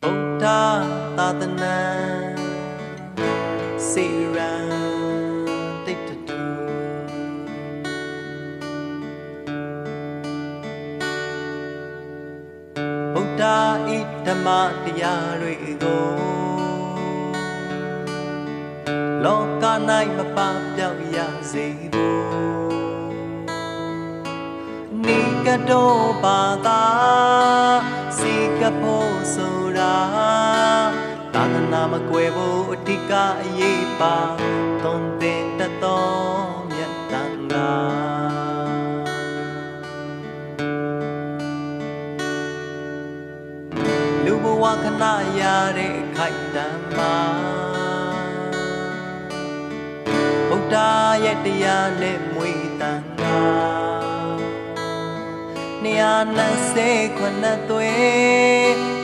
ဗုဒ္ဓသာသနာစေရန်တိတ်တူဗုဒ္ဓဤဓမ္မတရားတွေကိုလောက၌မပပြောက်ရစေဘူးနိကတောဘာသာစီကဖို့ဆိုတာသာသနာမကွယ်ဖို့အဓိကအရေးပါသွန်သင်တတ်သောမြတ်တန်ခါလူဘဝခဏရတဲ့ခိုက်တမ်းမှာဗုဒ္ဓရဲ့တရားနဲ့မွေးတန်ခါ229သွေ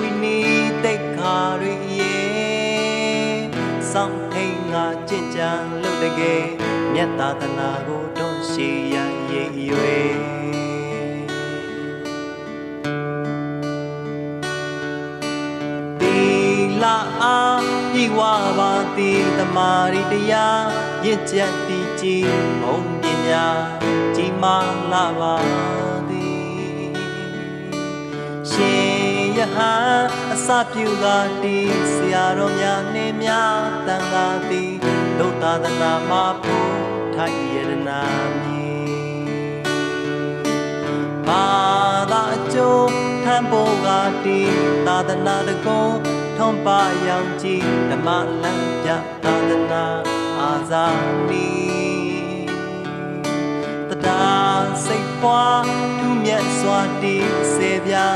ဝိနည်းသိက္ခာတွေရဲ့စောင့်ထိန်ငါကြင်ကြံလို့တကယ်မြတ်သာသနာကိုတွန်းရှိရရဲ့ရွယ်တီလာအားဤဝပါတိသမာဓိတရားရင့်ကျက်တည်ကြည်ဘုံပညာကြီးမားလာပါရှင်ယဟန်အစပြုကတိဆရာတော်များနှင့်များတန်ခါသည်ဒုသာသနာမှာဖို့ထိုက်ရတနာမည်ဘာသာအကျိုးထံဖို့ကတိသာသနာတကုံထုံးပါရောင်ကြည်ဓမ္မလမ်းပြသာသနာအာဇာနည်တရားစိတ်ပွားသူမြတ်စွာတည်စေပြ